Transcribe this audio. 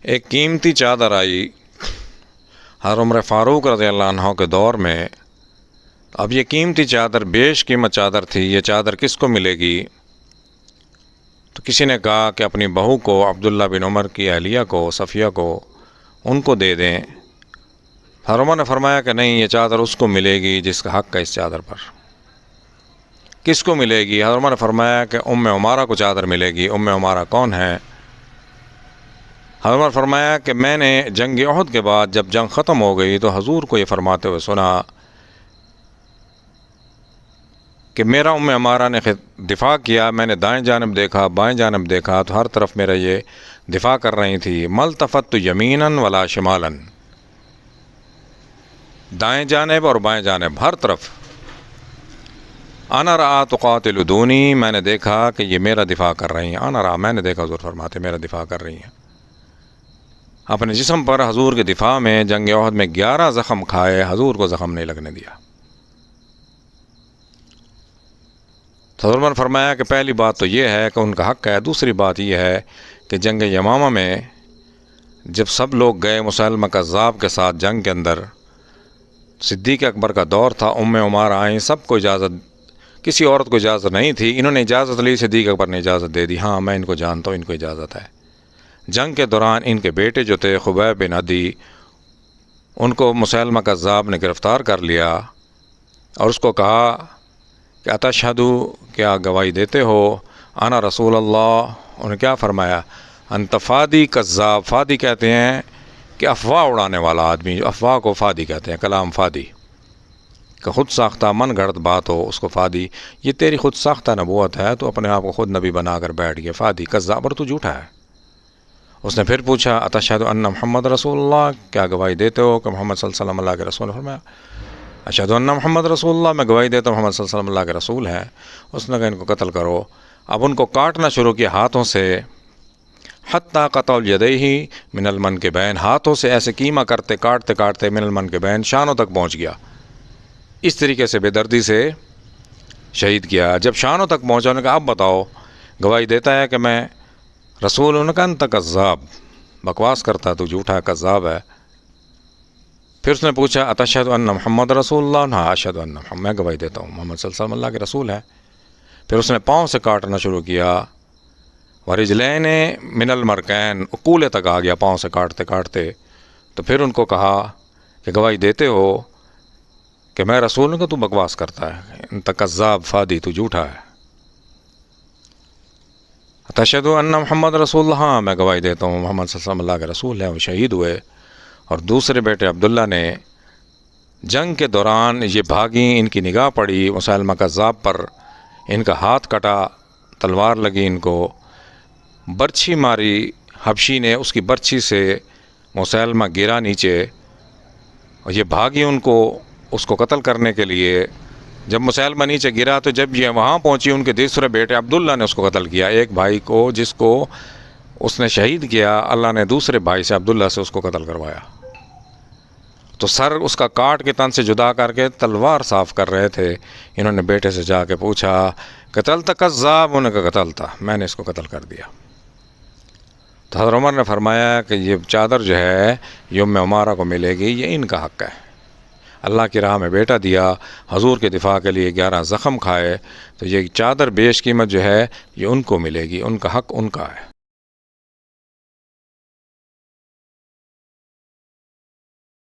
ایک قیمتی چادر آئی حضرت عمر فاروق رضی اللہ عنہ کے دور میں. اب یہ قیمتی چادر بیش قیمت چادر تھی، یہ چادر کس کو ملے گی؟ تو کسی نے کہا کہ اپنی بہو کو، عبداللہ بن عمر کی اہلیہ کو، صفیہ کو، ان کو دے دیں. حضرت عمر نے فرمایا کہ نہیں، یہ چادر اس کو ملے گی جس کا حق ہے اس چادر پر. کس کو ملے گی؟ حضرت عمر نے فرمایا کہ ام عمارہ کو چادر ملے گی. ام عمارہ کون ہے؟ حضرت عمر فرمایا کہ میں نے جنگ احد کے بعد جب جنگ ختم ہو گئی تو حضور کو یہ فرماتے ہوئے سنا کہ میرا ام عمارہ نے دفاع کیا، میں نے دائیں جانب دیکھا، بائیں جانب دیکھا تو ہر طرف میرا یہ دفاع کر رہی تھی. ملتفت یمیناً ولا شمالاً، دائیں جانب اور بائیں جانب ہر طرف. انا رأى تقاتل دونی، میں نے دیکھا کہ یہ میرا دفاع کر رہی ہیں. انا رأى، میں نے دیکھا، حضور فرماتے میرا دفاع کر رہی ہیں. اپنے جسم پر حضور کے دفاع میں جنگ احد میں 11 زخم کھائے، حضور کو زخم نہیں لگنے دیا. حضور نے فرمایا کہ پہلی بات تو یہ ہے کہ ان کا حق ہے. دوسری بات یہ ہے کہ جنگ یمامہ میں جب سب لوگ گئے مسلمہ کذاب کے ساتھ جنگ کے اندر، صدیق اکبر کا دور تھا، ام عمارہ آئیں، سب کو اجازت، کسی عورت کو اجازت نہیں تھی، انہوں نے اجازت لی، صدیق اکبر نے اجازت دے دی. ہاں میں ان کو جانتا ہوں، ان کو اجازت ہے. جنگ کے دوران ان کے بیٹے جو تھے خبیب بن عدی، ان کو مسلمہ کذاب نے گرفتار کر لیا اور اس کو کہا کہ اتشہدو، کیا گواہی دیتے ہو، انا رسول اللہ. انہوں نے کیا فرمایا؟ انت فادی کذاب. فادی کہتے ہیں کہ افواہ اڑانے والا آدمی، افواہ کو فادی کہتے ہیں. کلام فادی کہ خود ساختہ من گھڑت بات ہو، اس کو فادی. یہ تیری خود ساختہ نبوت ہے، تو اپنے آپ کو خود نبی بنا کر بیٹھ گیا. فادی کذاب، اور تو جھوٹا ہے. اس نے پھر پوچھا اتشہد ان محمد رسول اللہ، کیا گواہی دیتے ہو کہ محمد صلی اللہ علیہ وسلم اللہ کے رسول؟ فرمایا اشہد ان محمد رسول اللہ، میں گواہی دیتا ہوں محمد صلی اللہ علیہ وسلم اللہ کے رسول ہیں. اس نے کہا ان کو قتل کرو. اب ان کو کاٹنا شروع کیا ہاتھوں سے، حتیٰ قطع الیدیہ من المنکبین، ہاتھوں سے ایسے کیما کرتے کاٹتے کاٹتے من المنکبین، شانوں تک پہنچ گیا. اس طریقے سے بے دردی سے شہید کیا. جب شانوں تک پہنچا، انہوں نے کہا اب بتاؤ، گواہی دیتا ہے کہ میں رسول ہوں؟ کہ انت کذاب، بکواس کرتا ہے تو، جھوٹا کذاب ہے. پھر اس نے پوچھا اتشہد ان محمد رسول اللہ؟ ہاں اشہد ان محمد، میں گواہی دیتا ہوں محمد صلی اللہ علیہ وسلم اللہ کے رسول ہے. پھر اس نے پاؤں سے کاٹنا شروع کیا. ورجلین من المرکین، کولے تک آ گیا پاؤں سے کاٹتے کاٹتے. تو پھر ان کو کہا کہ گواہی دیتے ہو کہ میں رسول ہوں؟ کہ تو بکواس کرتا ہے، انت کذاب فادی، تو جھوٹا ہے. اتشہد ان محمد رسول اللہ؟ ہاں میں گواہی دیتا ہوں محمد صلی اللہ علیہ وسلم اللہ کے رسول ہیں. وہ شہید ہوئے. اور دوسرے بیٹے عبداللہ نے جنگ کے دوران یہ بھاگیں، ان کی نگاہ پڑی مسلمہ کذاب پر، ان کا ہاتھ کٹا، تلوار لگی ان کو، برچھی ماری حبشی نے، اس کی برچھی سے مسلمہ گرا نیچے، اور یہ بھاگی ان کو، اس کو قتل کرنے کے لیے. جب مسلمہ نیچے گرا تو جب یہ وہاں پہنچی، ان کے دوسرے بیٹے عبداللہ نے اس کو قتل کیا. ایک بھائی کو جس کو اس نے شہید کیا، اللہ نے دوسرے بھائی سے، عبداللہ سے، اس کو قتل کروایا. تو سر اس کا کاٹ کے تن سے جدا کر کے تلوار صاف کر رہے تھے. انہوں نے بیٹے سے جا کے پوچھا قتلت کذاب؟ انہوں نے کہا قتل تھا، میں نے اس کو قتل کر دیا. تو حضرت عمر نے فرمایا کہ یہ چادر جو ہے یہ ام عمارہ کو ملے گی، یہ ان کا حق ہے. اللہ کی راہ میں بیٹا دیا، حضور کے دفاع کے لیے 11 زخم کھائے، تو یہ چادر بیش قیمت جو ہے یہ ان کو ملے گی، ان کا حق ان کا ہے.